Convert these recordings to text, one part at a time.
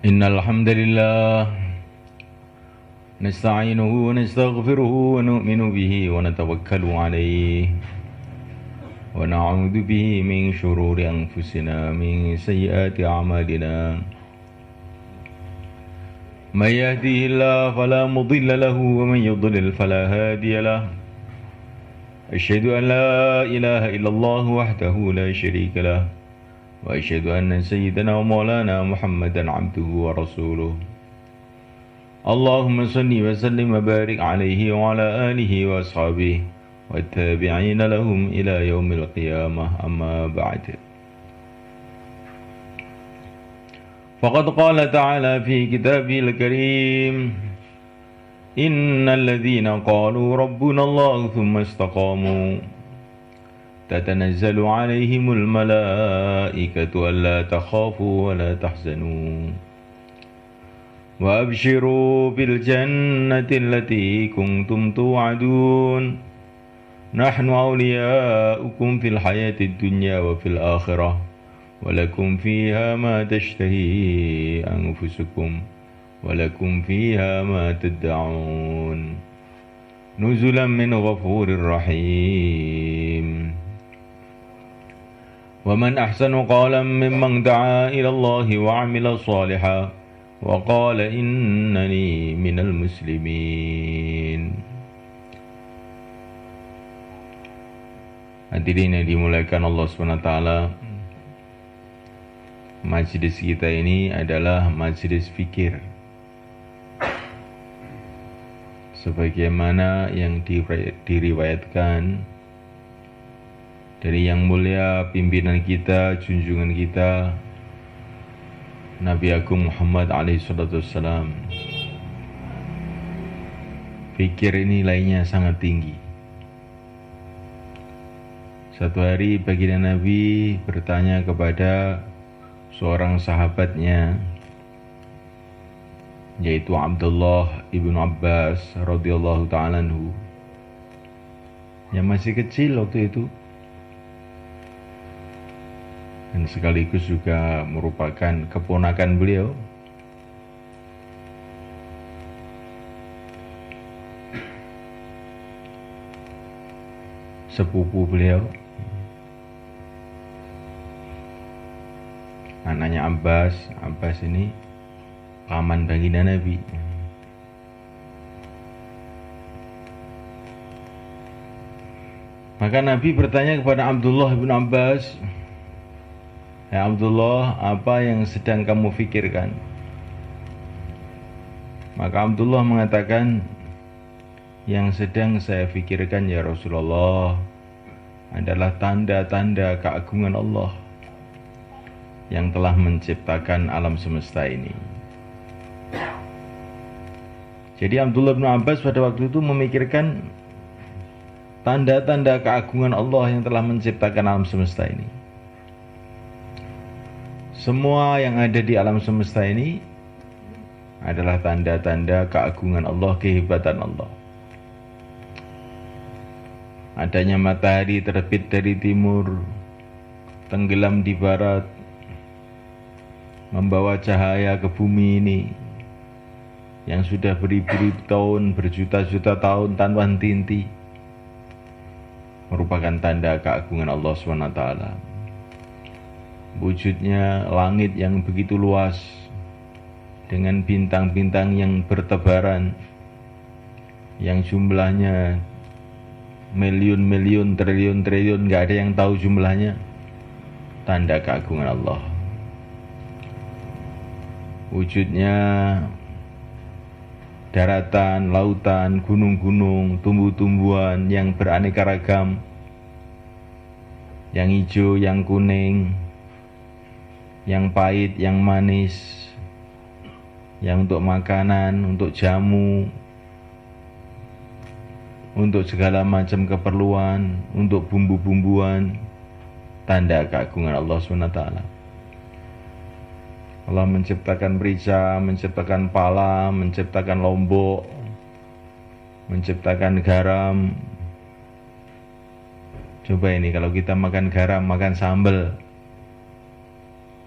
إن الحمد لله نستعينه ونستغفره ونؤمن به ونتوكل عليه ونعوذ به من شرور أنفسنا من سيئات أعمالنا من يهده الله فلا مضل له ومن يضلل فلا هادي له أشهد أن لا إله إلا الله وحده لا شريك له وأشهد أن سيدنا ومولانا محمدا عبده ورسوله اللهم صل وسلم وبارك عليه وعلى آله وأصحابه والتابعين لهم إلى يوم القيامة أما بعد فقد قال تعالى في كتابه الكريم إن الذين قالوا ربنا الله ثم استقاموا تتنزل عليهم الملائكة ألا تخافوا ولا تحزنوا وأبشروا بالجنة التي كنتم توعدون نحن أولياؤكم في الحياة الدنيا وفي الآخرة ولكم فيها ما تشتهي أنفسكم ولكم فيها ما تدعون نزلا من غفور رحيم ومن أحسن قولا ممن دعا إلى الله وعمل صالحا وقال إنني من المسلمين. Hadirin yang dimuliakan Allah SWT, majlis kita ini adalah majlis fikir sebagaimana yang diriwayatkan dari yang mulia pimpinan kita, junjungan kita, Nabi Agung Muhammad SAW. Fikir ini nilainya sangat tinggi. Satu hari baginda Nabi bertanya kepada seorang sahabatnya, yaitu Abdullah ibnu Abbas radhiyallahu ta'ala anhu, yang masih kecil waktu itu dan sekaligus juga merupakan keponakan beliau. Sepupu beliau, anaknya Abbas. Abbas ini paman baginda Nabi. Maka Nabi bertanya kepada Abdullah bin Abbas, "Ya Abdullah, apa yang sedang kamu fikirkan?" Maka Abdullah mengatakan, "Yang sedang saya fikirkan ya Rasulullah adalah tanda-tanda keagungan Allah yang telah menciptakan alam semesta ini." Jadi Abdullah bin Abbas pada waktu itu memikirkan tanda-tanda keagungan Allah yang telah menciptakan alam semesta ini. Semua yang ada di alam semesta ini adalah tanda-tanda keagungan Allah, kehebatan Allah. Adanya matahari terbit dari timur, tenggelam di barat, membawa cahaya ke bumi ini yang sudah beribu-ribu tahun, berjuta-juta tahun tanpa henti-henti, merupakan tanda keagungan Allah SWT. Wujudnya langit yang begitu luas dengan bintang-bintang yang bertebaran, yang jumlahnya miliun-miliun, triliun-triliun, gak ada yang tahu jumlahnya. Tanda keagungan Allah. Wujudnya daratan, lautan, gunung-gunung, tumbuh-tumbuhan yang beraneka ragam, yang hijau, yang kuning, yang pahit, yang manis, yang untuk makanan, untuk jamu, untuk segala macam keperluan, untuk bumbu-bumbuan, tanda keagungan Allah SWT. Allah menciptakan merica, menciptakan pala, menciptakan lombok, menciptakan garam. Coba ini kalau kita makan garam, makan sambal,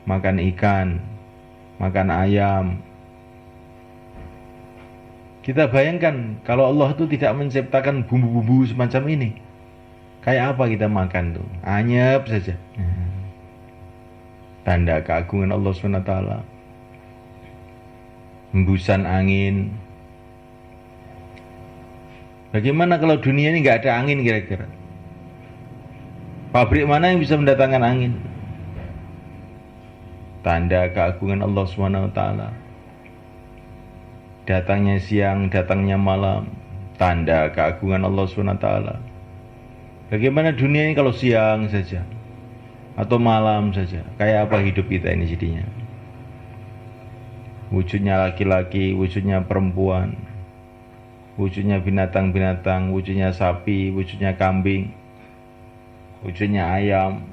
makan ikan, makan ayam. Kita bayangkan kalau Allah itu tidak menciptakan bumbu-bumbu semacam ini, kayak apa kita makan tuh? Anyep saja. Tanda keagungan Allah SWT. Hembusan angin. Bagaimana kalau dunia ini nggak ada angin kira-kira? Pabrik mana yang bisa mendatangkan angin? Tanda keagungan Allah SWT. Datangnya siang, datangnya malam. Tanda keagungan Allah SWT. Bagaimana dunia ini kalau siang saja atau malam saja? Kayak apa hidup kita ini jadinya? Wujudnya laki-laki, wujudnya perempuan, wujudnya binatang-binatang, wujudnya sapi, wujudnya kambing, wujudnya ayam.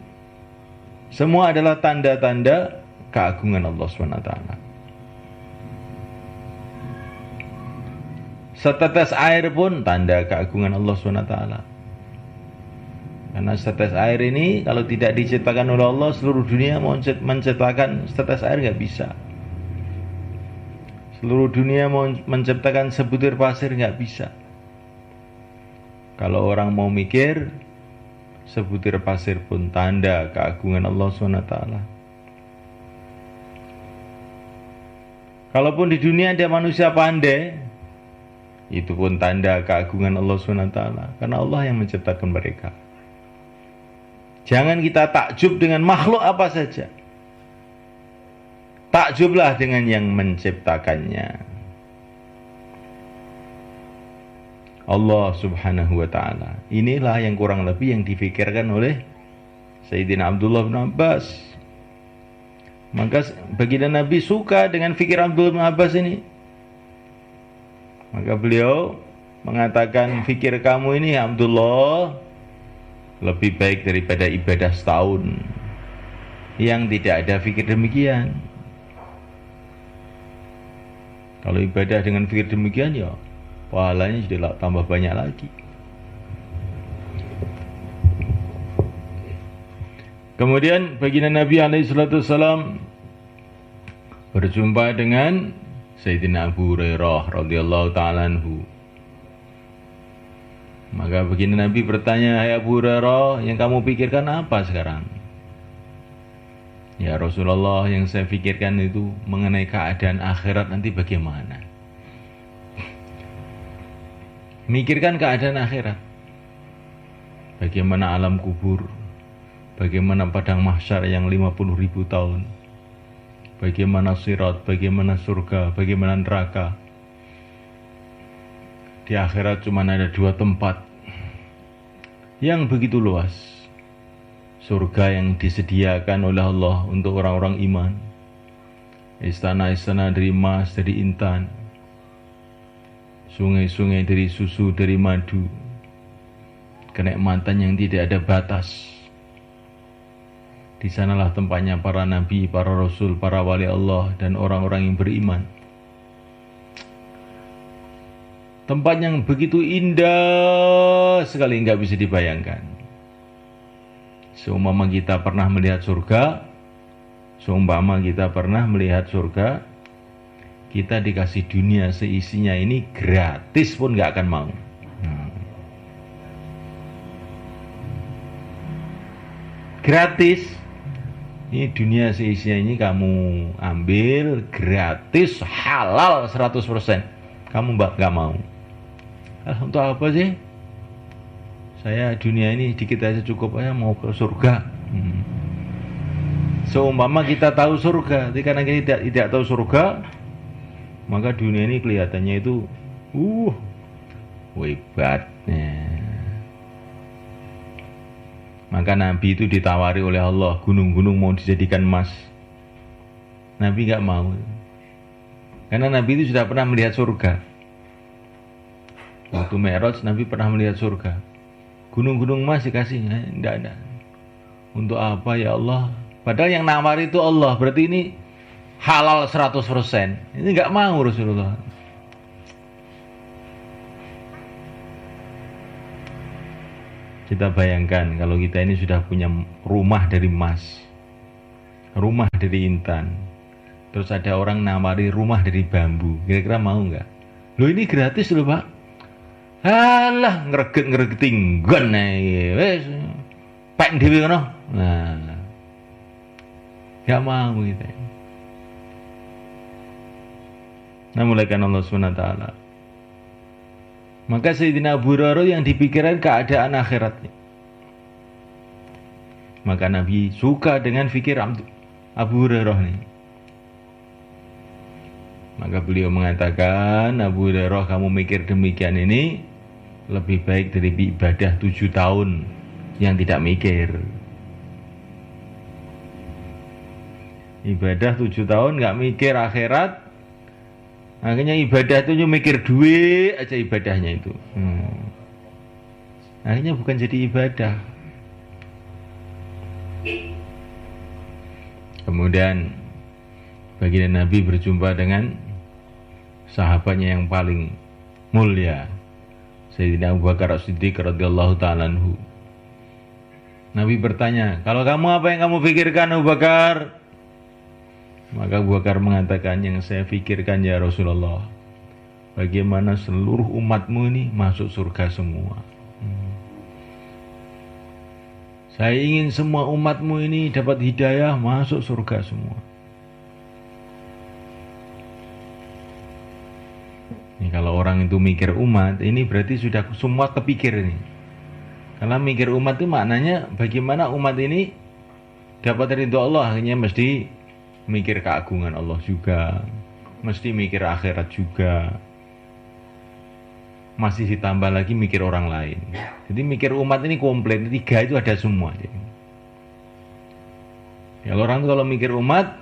Semua adalah tanda-tanda keagungan Allah SWT. Setetes air pun tanda keagungan Allah SWT. Karena setetes air ini kalau tidak diciptakan oleh Allah, seluruh dunia mau menciptakan setetes air nggak bisa. Seluruh dunia mau menciptakan sebutir pasir nggak bisa. Kalau orang mau mikir, sebutir pasir pun tanda keagungan Allah SWT. Kalaupun di dunia ada manusia pandai, itu pun tanda keagungan Allah SWT. Karena Allah yang menciptakan mereka. Jangan kita takjub dengan makhluk apa saja. Takjublah dengan yang menciptakannya. Allah Subhanahu wa ta'ala. Inilah yang kurang lebih yang difikirkan oleh Sayyidina Abdullah bin Abbas. Maka baginda Nabi suka dengan fikir Abdullah bin Abbas ini. Maka beliau mengatakan, fikir kamu ini Abdullah lebih baik daripada ibadah setahun yang tidak ada fikir demikian. Kalau ibadah dengan fikir demikian, ya pahalanya sudah tambah banyak lagi. Kemudian baginda Nabi SAW berjumpa dengan Sayyidina Abu Hurairah radhiyallahu ta'ala anhu. Maka baginda Nabi bertanya, "Hai Abu Hurairah, yang kamu pikirkan apa sekarang?" "Ya Rasulullah, yang saya pikirkan itu mengenai keadaan akhirat nanti bagaimana." Mikirkan keadaan akhirat. Bagaimana alam kubur, bagaimana padang mahsyar yang 50.000 tahun, bagaimana sirat, bagaimana surga, bagaimana neraka. Di akhirat cuma ada 2 tempat yang begitu luas. Surga yang disediakan oleh Allah untuk orang-orang iman. Istana-istana dari emas, dari intan. Sungai-sungai dari susu, dari madu. Kenikmatan yang tidak ada batas. Di sanalah tempatnya para nabi, para rasul, para wali Allah, dan orang-orang yang beriman. Tempat yang begitu indah sekali, nggak bisa dibayangkan. Seumpama kita pernah melihat surga, kita dikasih dunia seisinya ini gratis pun nggak akan mau. Gratis. Ini dunia seisinya ini kamu ambil gratis, halal 100%. Kamu nggak mau. Untuk apa sih? Saya dunia ini dikit aja cukup, aja mau ke surga. Seumpama kita tahu surga, tapi karena kita tidak tahu surga, maka dunia ini kelihatannya itu hebatnya. Maka Nabi itu ditawari oleh Allah, gunung-gunung mau dijadikan emas. Nabi nggak mau. Karena Nabi itu sudah pernah melihat surga. Waktu Mi'raj Nabi pernah melihat surga. Gunung-gunung emas dikasih, enggak ada. Untuk apa ya Allah? Padahal yang nawari itu Allah, berarti ini halal 100%. Ini enggak mau Rasulullah. Kita bayangkan kalau kita ini sudah punya rumah dari emas, rumah dari intan, Terus ada orang nawari rumah dari bambu. Kira-kira mau nggak? Loh ini gratis loh Pak. Alah ngreget-ngregeti nggon ae. Wis pek dhewe ngono. Nah. Gak mau kita. Nah mulai kan Allah SWT. Maka Sayyidina Abu Hurairah yang dipikirkan keadaan akhiratnya. Maka Nabi suka dengan fikir Abu Hurairah nih. Maka beliau mengatakan, Abu Hurairah kamu mikir demikian ini lebih baik dari ibadah 7 tahun yang tidak mikir. Ibadah 7 tahun gak mikir akhirat. Akhirnya ibadah itu mikir duit aja ibadahnya itu. Akhirnya bukan jadi ibadah. Kemudian baginda Nabi berjumpa dengan sahabatnya yang paling mulia, Sayyidina Abu Bakar As-Siddiq radhiyallahu ta'ala anhu. Nabi bertanya, kalau kamu apa yang kamu pikirkan Abu Bakar? Maka Abu Bakar mengatakan, yang saya pikirkan ya Rasulullah, bagaimana seluruh umatmu ini masuk surga semua. Saya ingin semua umatmu ini dapat hidayah masuk surga semua. Ini kalau orang itu mikir umat, ini berarti sudah semua kepikir ini. Karena mikir umat itu maknanya bagaimana umat ini dapat ridho Allah, akhirnya mesti mikir keagungan Allah juga, mesti mikir akhirat juga, masih ditambah lagi mikir orang lain. Jadi mikir umat ini komplit, 3 itu ada semua. Ya orang itu kalau mikir umat,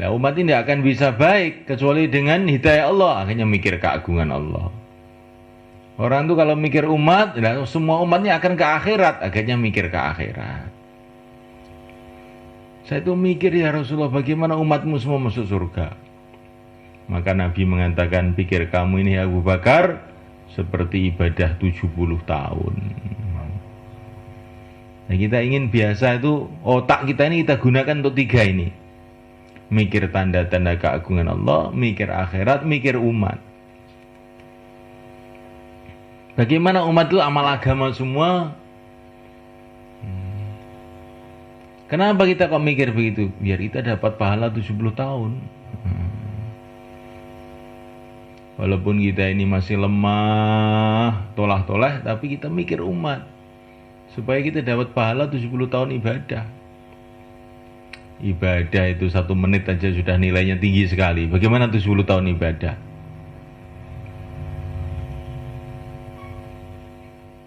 lah umat ini tidak akan bisa baik kecuali dengan hidayah Allah, akhirnya mikir keagungan Allah. Orang itu kalau mikir umat, lah semua umatnya akan ke akhirat, akhirnya mikir ke akhirat. Saya itu mikir ya Rasulullah, bagaimana umatmu semua masuk surga. Maka Nabi mengatakan, pikir kamu ini Abu Bakar seperti ibadah 70 tahun. Nah kita ingin biasa itu, otak kita ini kita gunakan untuk 3 ini. Mikir tanda-tanda keagungan Allah, mikir akhirat, mikir umat. Bagaimana umat itu amal agama semua. Kenapa kita kok mikir begitu? Biar kita dapat pahala 70 tahun. Walaupun kita ini masih lemah, tolah-tolah, tapi kita mikir umat. Supaya kita dapat pahala 70 tahun ibadah. Ibadah itu 1 menit aja sudah nilainya tinggi sekali. Bagaimana 70 tahun ibadah?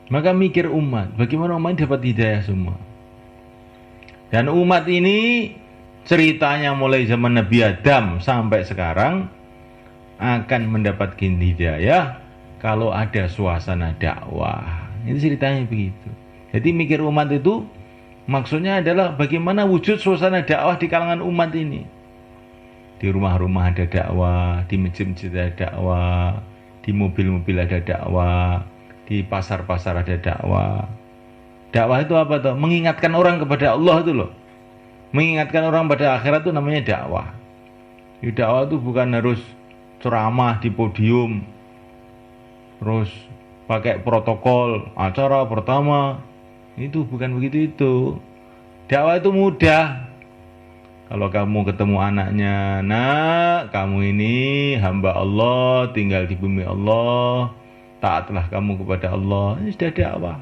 Maka mikir umat. Bagaimana umat dapat hidayah semua? Dan umat ini ceritanya mulai zaman Nabi Adam sampai sekarang akan mendapatkan hidayah kalau ada suasana dakwah. Ini ceritanya begitu. Jadi mikir umat itu maksudnya adalah bagaimana wujud suasana dakwah di kalangan umat ini. Di rumah-rumah ada dakwah, di masjid-masjid ada dakwah, di mobil-mobil ada dakwah, di pasar-pasar ada dakwah. Dakwah itu apa tuh? Mengingatkan orang kepada Allah itu loh. Mengingatkan orang pada akhirat itu namanya dakwah. Dakwah itu bukan harus ceramah di podium, terus pakai protokol acara pertama. Itu bukan begitu itu. Dakwah itu mudah. Kalau kamu ketemu anaknya, nak, kamu ini hamba Allah, tinggal di bumi Allah, taatlah kamu kepada Allah. Ini sudah dakwah.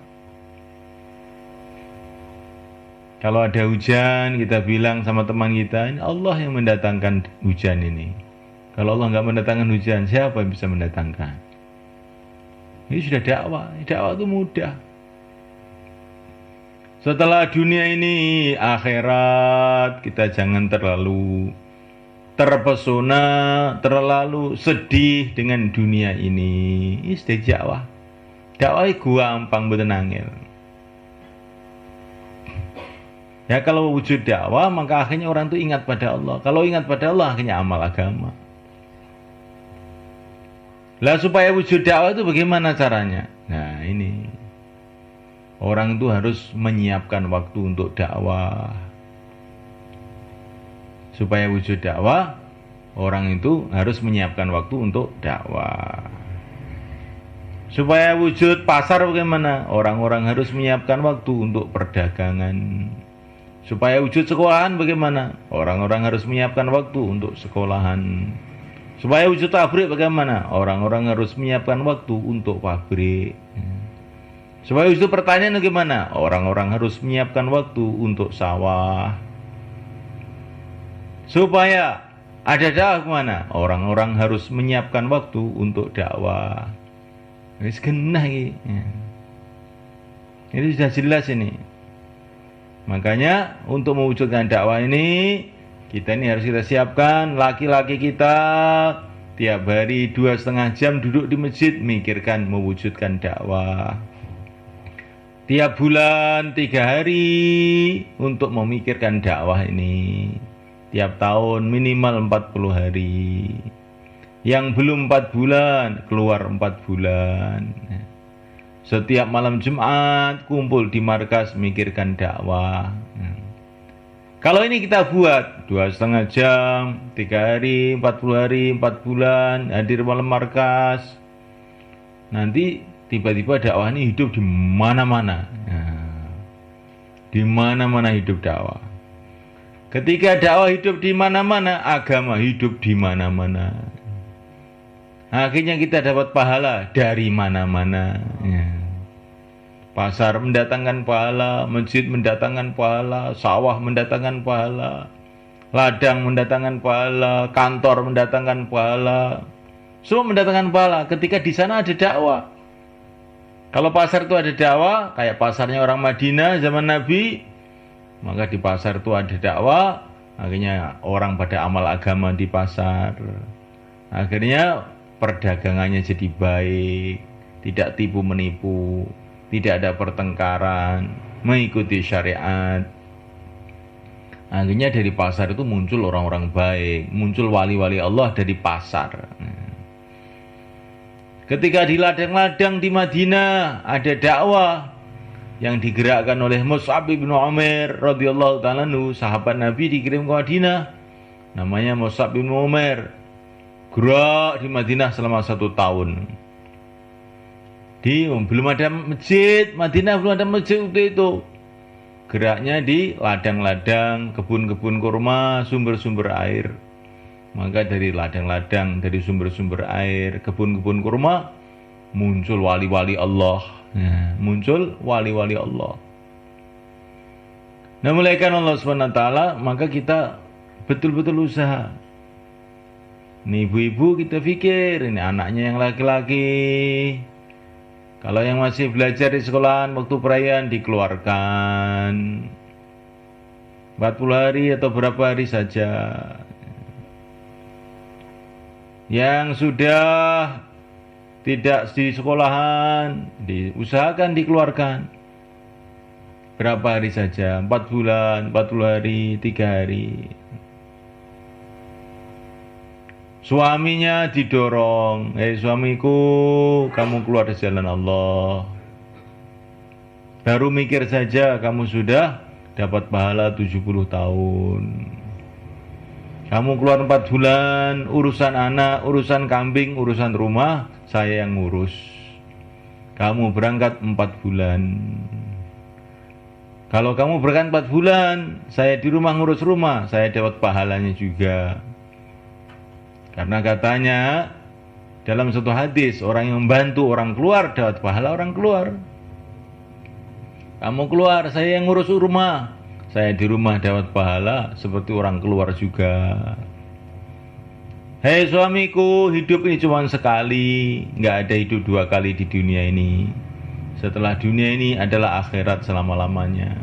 Kalau ada hujan, kita bilang sama teman kita, ini Allah yang mendatangkan hujan ini. Kalau Allah nggak mendatangkan hujan, siapa yang bisa mendatangkan? Ini sudah dakwah. Dakwah itu mudah. Setelah dunia ini, akhirat, kita jangan terlalu terpesona, terlalu sedih dengan dunia ini. Ini sudah dakwah. Dakwah itu gampang betul nangil. Ya kalau wujud dakwah, maka akhirnya orang itu ingat pada Allah. Kalau ingat pada Allah, akhirnya amal agama. Lah supaya wujud dakwah itu bagaimana caranya? Nah ini. Orang itu harus menyiapkan waktu untuk dakwah. Supaya wujud dakwah, orang itu harus menyiapkan waktu untuk dakwah. Supaya wujud pasar bagaimana? Orang-orang harus menyiapkan waktu untuk perdagangan. Supaya wujud sekolahan bagaimana? Orang-orang harus menyiapkan waktu untuk sekolahan. Supaya wujud pabrik bagaimana? Orang-orang harus menyiapkan waktu untuk pabrik. Supaya wujud pertanian bagaimana? Orang-orang harus menyiapkan waktu untuk sawah. Supaya ada dakwah kemana? Orang-orang harus menyiapkan waktu untuk dakwah. Wis genah iki. Ini sudah jelas ini. Makanya untuk mewujudkan dakwah ini, kita ini harus kita siapkan. Laki-laki kita tiap hari 2,5 jam duduk di masjid mikirkan mewujudkan dakwah. Tiap bulan 3 hari untuk memikirkan dakwah ini. Tiap tahun minimal 40 hari. Yang belum 4 bulan, keluar 4 bulan. Setiap malam Jumat kumpul di markas mikirkan dakwah. Kalau ini kita buat 2,5 jam, 3 hari, 40 hari, 4 bulan, hadir malam markas. Nanti tiba-tiba dakwah ini hidup di mana-mana. Di mana-mana hidup dakwah. Ketika dakwah hidup di mana-mana, agama hidup di mana-mana. Akhirnya kita dapat pahala dari mana-mana. Pasar mendatangkan pahala, masjid mendatangkan pahala, sawah mendatangkan pahala, ladang mendatangkan pahala, kantor mendatangkan pahala. Semua mendatangkan pahala ketika di sana ada dakwah. Kalau pasar itu ada dakwah, kayak pasarnya orang Madinah zaman Nabi, maka di pasar itu ada dakwah, akhirnya orang pada amal agama di pasar. Akhirnya perdagangannya jadi baik, tidak tipu menipu, tidak ada pertengkaran, mengikuti syariat. Akhirnya dari pasar itu muncul orang-orang baik, muncul wali-wali Allah dari pasar. Ketika di ladang-ladang di Madinah ada dakwah yang digerakkan oleh Mus'ab bin Umair radhiyallahu ta'ala anhu, sahabat Nabi dikirim ke Madinah, namanya Mus'ab bin Umair, gerak di Madinah selama 1 tahun. Belum ada masjid, Madinah belum ada masjid waktu itu. Geraknya di ladang-ladang, kebun-kebun kurma, sumber-sumber air. Maka dari ladang-ladang, dari sumber-sumber air, kebun-kebun kurma, muncul wali-wali Allah. Muncul wali-wali Allah. Nah, mulaikan Allah SWT, maka kita betul-betul usaha. Ini ibu-ibu kita pikir, ini anaknya yang laki-laki. Kalau yang masih belajar di sekolahan, waktu perayaan dikeluarkan 40 hari atau berapa hari saja. Yang sudah tidak di sekolahan, diusahakan dikeluarkan. Berapa hari saja? 4 bulan, 40 hari, 3 hari. Suaminya didorong, suamiku, kamu keluar dari jalan Allah. Baru mikir saja kamu sudah dapat pahala 70 tahun. Kamu keluar 4 bulan, urusan anak, urusan kambing, urusan rumah, saya yang ngurus. Kamu berangkat 4 bulan. Kalau kamu berangkat 4 bulan, saya di rumah ngurus rumah, saya dapat pahalanya juga. Karena katanya dalam satu hadis, orang yang membantu orang keluar dapat pahala orang keluar. Kamu keluar, saya yang ngurus rumah, saya di rumah dapat pahala seperti orang keluar juga. Hei suamiku, hidup ini cuma sekali, nggak ada hidup 2 kali di dunia ini. Setelah dunia ini adalah akhirat selama-lamanya.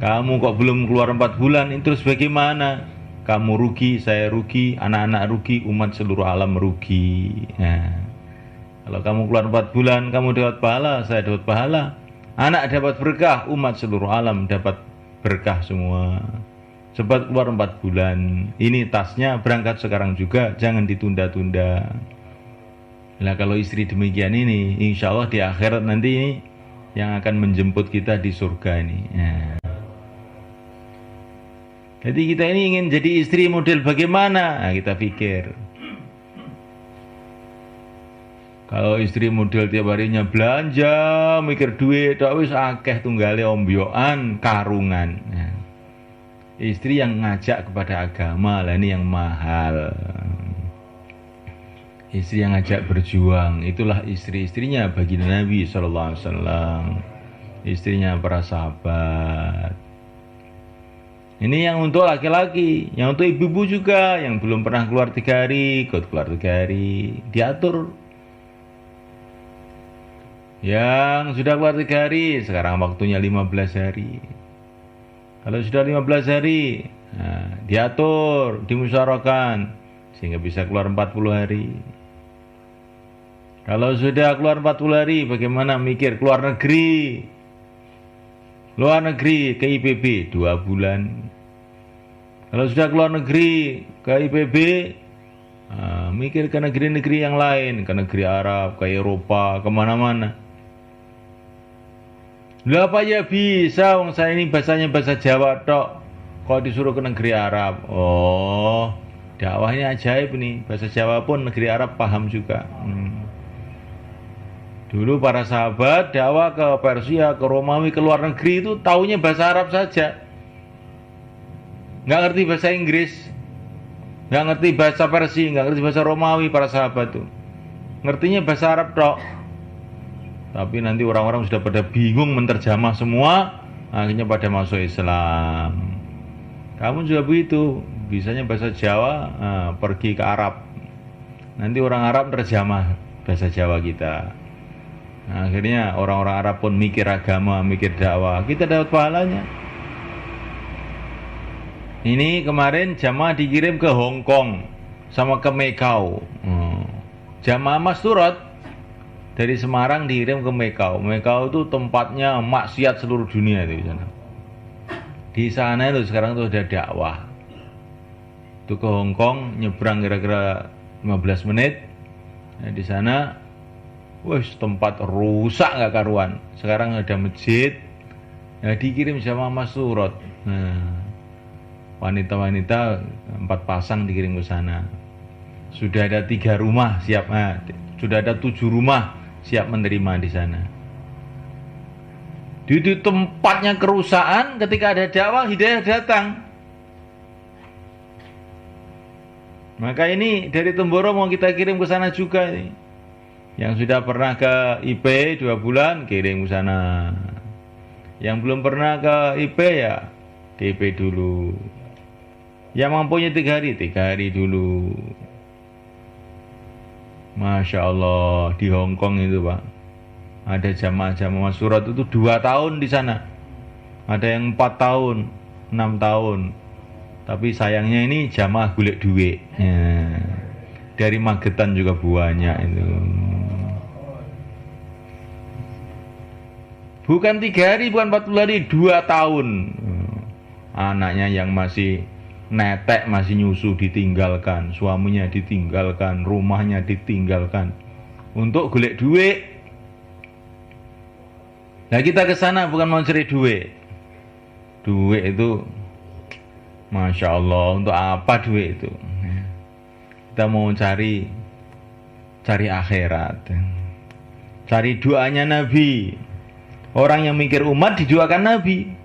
Kamu kok belum keluar 4 bulan, ini terus bagaimana? Kamu rugi, saya rugi, anak-anak rugi, umat seluruh alam rugi. Nah, kalau kamu keluar 4 bulan, kamu dapat pahala, saya dapat pahala. Anak dapat berkah, umat seluruh alam dapat berkah semua. Cepat keluar 4 bulan. Ini tasnya, berangkat sekarang juga, jangan ditunda-tunda. Nah, kalau istri demikian ini, insya Allah di akhirat nanti yang akan menjemput kita di surga ini. Nah. Jadi kita ini ingin jadi istri model bagaimana? Nah, kita pikir. Kalau istri model tiap harinya belanja, mikir duit, tak wis akeh tunggale ombyokan, karungan. Nah, istri yang ngajak kepada agama, lah ini yang mahal. Istri yang ngajak berjuang, itulah istri-istrinya baginda Nabi SAW. Istrinya para sahabat. Ini yang untuk laki-laki, yang untuk ibu-ibu juga, yang belum pernah keluar 3 hari, ikut keluar 3 hari, diatur. Yang sudah keluar 3 hari, sekarang waktunya 15 hari. Kalau sudah 15 hari, nah, diatur, dimusyawarahkan, sehingga bisa keluar 40 hari. Kalau sudah keluar 40 hari, bagaimana mikir keluar negeri? Luar negeri ke IPB 2 bulan. Kalau sudah keluar negeri ke IPB, mikir ke negeri-negeri yang lain, ke negeri Arab, ke Eropa, kemana-mana. Lah apa ya bisa, wong saya ini bahasanya bahasa Jawa tok, kok disuruh ke negeri Arab. Oh, dakwahnya ajaib nih, bahasa Jawa pun negeri Arab paham juga. Dulu para sahabat dakwah ke Persia, ke Romawi, ke luar negeri itu taunya bahasa Arab saja. Nggak ngerti bahasa Inggris, nggak ngerti bahasa Persia, nggak ngerti bahasa Romawi para sahabat tuh. Ngertinya bahasa Arab tok. Tapi nanti orang-orang sudah pada bingung menterjemah semua, akhirnya pada masuk Islam. Kamu juga begitu, bisanya bahasa Jawa, pergi ke Arab. Nanti orang Arab terjemah bahasa Jawa kita. Nah, akhirnya orang-orang Arab pun mikir agama, mikir dakwah, kita dapat pahalanya. Ini kemarin jamaah dikirim ke Hong Kong sama ke Macau. Jamaah Masturat dari Semarang dikirim ke Macau. Macau itu tempatnya maksiat seluruh dunia itu di sana. Di sana itu sekarang itu ada dakwah. Itu ke Hong Kong nyebrang kira-kira 15 menit. Nah, di sana wes tempat rusak nggak karuan. Sekarang ada masjid. Nah, dikirim sama Masturat. Nah, wanita-wanita 4 pasang dikirim ke sana. Sudah ada 3 rumah siap, sudah ada 7 rumah siap menerima di sana. Di tempatnya kerusakan, ketika ada dakwah hidayah datang. Maka ini dari Temboro mau kita kirim ke sana juga ini. Yang sudah pernah ke IP 2 bulan kirim ke sana. Yang belum pernah ke IP ya ke IP dulu. Yang mampunya 3 hari, 3 hari dulu. Masya Allah, di Hong Kong itu Pak, ada jamaah-jamaah surat itu 2 tahun di sana. Ada yang 4 tahun, 6 tahun. Tapi sayangnya ini jamaah golek duit. Ya. Dari Magetan juga banyak itu. Bukan 3 hari, bukan 40 hari, 2 tahun. Anaknya yang masih netek, masih nyusu ditinggalkan, suaminya ditinggalkan, rumahnya ditinggalkan untuk golek duit. Nah, kita ke sana bukan mau cari duit. Duit itu Masya Allah, untuk apa duit itu? Kita mau cari akhirat. Cari doanya Nabi. Orang yang mikir umat didoakan Nabi.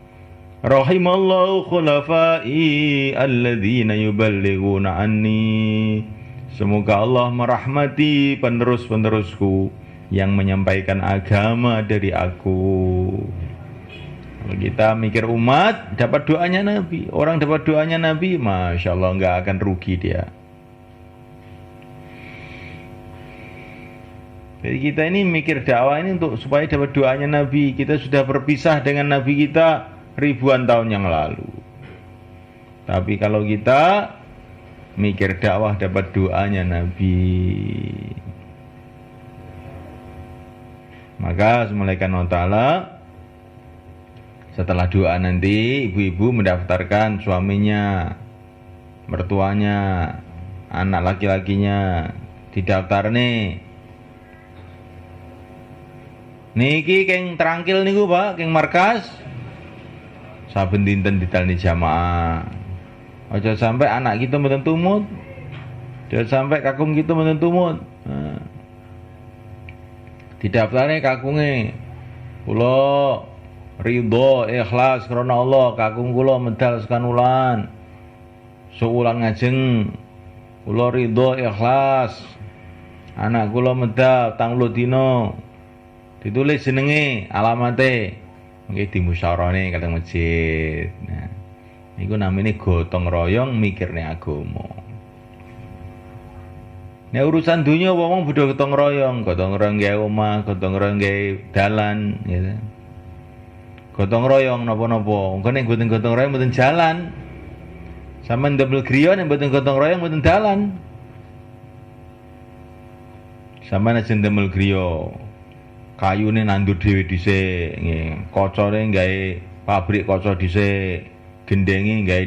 Rahimallahu khulafai alladzina yuballighuna anni. Semoga Allah merahmati penerus-penerusku yang menyampaikan agama dari aku. Kalau kita mikir umat, dapat doanya Nabi. Orang dapat doanya Nabi, Masya Allah nggak akan rugi dia. Jadi kita ini mikir dakwah ini untuk supaya dapat doanya Nabi. Kita sudah berpisah dengan Nabi kita ribuan tahun yang lalu. Tapi kalau kita mikir dakwah dapat doanya Nabi, maka Malaikat Allah Ta'ala setelah doa nanti ibu-ibu mendaftarkan suaminya, mertuanya, anak laki-lakinya, didaftar nih. Niki keng terangkil niku Pak, keng markas. Saben dinten ditalni jamaah. Aja sampai anak kita mboten tumut. Aja sampai kakung kita mboten tumut. Didaftare kakunge. Kula ridho ikhlas karena Allah, kakung kula medal sekanulan. Seulan ngajeng kula ridho ikhlas. Anak kula medal 30 dina. Ditulis jenenge, alamate. Nggih dimusyawarahne kateng masjid. Nah, niku namine gotong royong mikirne agama. Nek urusan dunia wong bodho gotong royong gawe omah, gotong royong gawe dalan, gitu. Gotong royong napa-napa. Engko nek mboten gotong royong mboten jalan. Sampeyan ndamel griya nek mboten gotong royong mboten dalan. Sampeyan aja ndamel griya. Kayune nandur dhewe dhisik, nggih. Kocone gawe pabrik kaca dhisik, gendenge gawe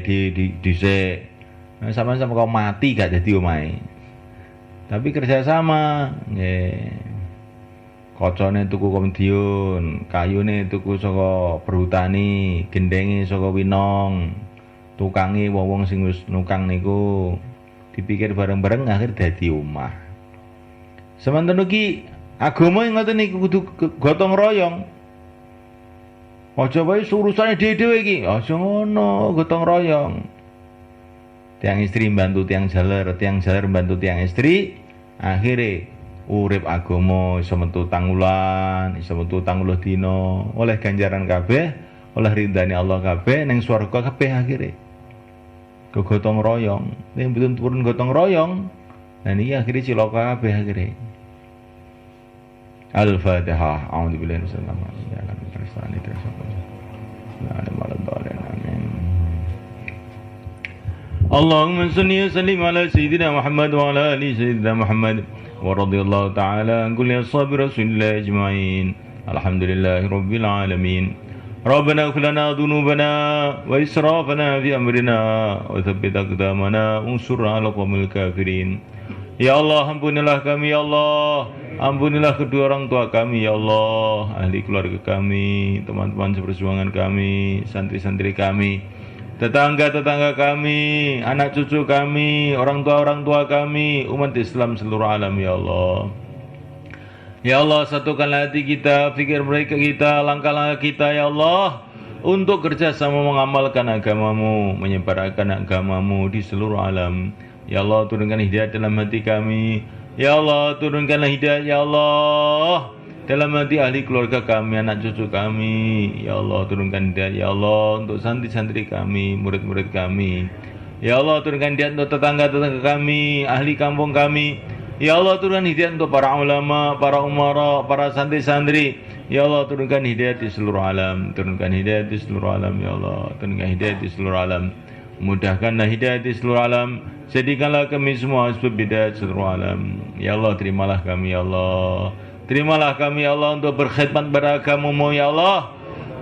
dhisik. Nah, sampeyan sampe kok mati gak dadi omahe. Tapi kerjasama, nggih. Kocone tuku Komediun, kayune tuku saka perhutani, gendenge saka Winong. Tukange wong-wong sing wis nukang niku dipikir bareng-bareng akhir dadi omah. Semanten ugi agama yang ngoten niku kudu gotong royong. Aja wae urusane dhewe-dhewe iki, aja ngono, gotong royong. Tiang istri bantu tiang jaler bantu tiang istri. Akhire urip agama iso metu tangulan, iso metu 30 dina, oleh ganjaran kabeh, oleh ridane Allah kabeh, ning swarga kabeh akhire. Gotong royong, nek mboten purun gotong royong, nah niki akhire cilaka kabeh akhire. Al-Fatihah. A'udzubillahi minasyaitonir rajim. Ya kan persani tersebut. La ilaha amin. Allahumma salli wa sallim ala sayyidina Muhammad wa ala ali sayyidina Muhammad wa radhiyallahu ta'ala an kulli ashabi Rasulillah ajma'in. Alhamdulillahi rabbil alamin. Rabbana ighfir lana dhunubana wa israfana fi amrina wa tsabbit aqdamana unsurna 'alal qawmil kafirin. Ya Allah, ampunilah kami ya Allah. Ampunilah kedua orang tua kami ya Allah, ahli keluarga kami, teman-teman seperjuangan kami, santri-santri kami, tetangga-tetangga kami, anak cucu kami, orang tua kami, umat Islam seluruh alam ya Allah. Ya Allah, satukan hati kita, fikir mereka kita, langkah-langkah kita ya Allah, untuk kerjasama mengamalkan agamamu, menyebarkan agamamu di seluruh alam. Ya Allah, turunkan hidayah dalam hati kami. Ya Allah, turunkanlah hidayah ya Allah dalam hati ahli keluarga kami, anak cucu kami. Ya Allah, turunkan hidayah ya Allah untuk santri-santri kami, murid-murid kami. Ya Allah, turunkan hidayah untuk tetangga-tetangga kami, ahli kampung kami. Ya Allah, turunkan hidayah untuk para ulama, para umara, para santri-santri. Ya Allah, turunkan hidayah di seluruh alam. Turunkan hidayah di seluruh alam ya Allah. Turunkan hidayah di seluruh alam. Mudahkanlah hidayah di seluruh alam. Jadikanlah kami semua sebab hidayah seluruh alam. Ya Allah, terimalah kami ya Allah. Terimalah kami ya Allah untuk berkhidmat pada agamamu ya Allah.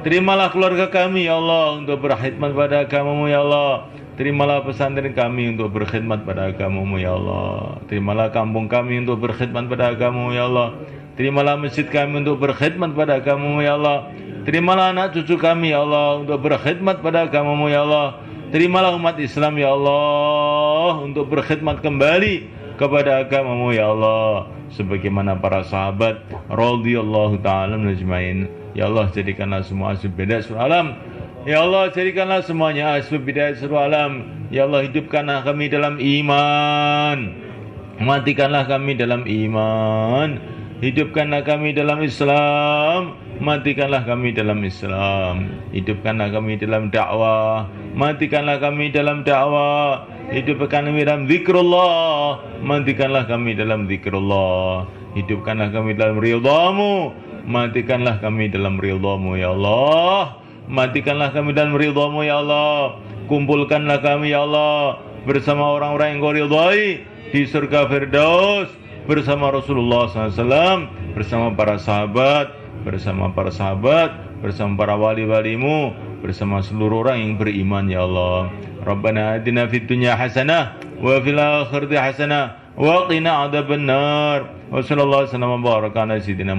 Terimalah keluarga kami ya Allah untuk berkhidmat pada agamamu ya Allah. Terimalah pesantren kami untuk berkhidmat pada agamamu ya Allah. Terimalah kampung kami untuk berkhidmat pada agamamu ya Allah. Terimalah masjid kami untuk berkhidmat pada agamamu ya Allah. Terimalah anak cucu kami ya Allah untuk berkhidmat pada agamamu ya Allah. Terimalah umat Islam ya Allah untuk berkhidmat kembali kepada agamamu ya Allah, sebagaimana para sahabat radhiyallahu ta'ala ajmain. Ya Allah, jadikanlah semua asbab hidayah seluruh alam. Ya Allah, jadikanlah semuanya asbab hidayah seluruh alam. Ya Allah, hidupkanlah kami dalam iman, matikanlah kami dalam iman. Hidupkanlah kami dalam Islam, matikanlah kami dalam Islam. Hidupkanlah kami dalam dakwah, matikanlah kami dalam dakwah. Hidupkanlah kami dalam zikrullah, matikanlah kami dalam zikrullah. Hidupkanlah kami dalam ridhamu, matikanlah kami dalam ridhamu ya Allah. Matikanlah kami dalam ridhamu ya Allah. Kumpulkanlah kami ya Allah bersama orang-orang yang kau ridhai di surga Firdaus, bersama Rasulullah SAW, bersama para sahabat, bersama para wali-walimu, bersama seluruh orang yang beriman ya Allah. Rabbana atina fid dunya hasanah wa fil akhirati hasanah wa qina adzabannar. Wa sallallahu alaihi wasallam wa baraka ala sayyidina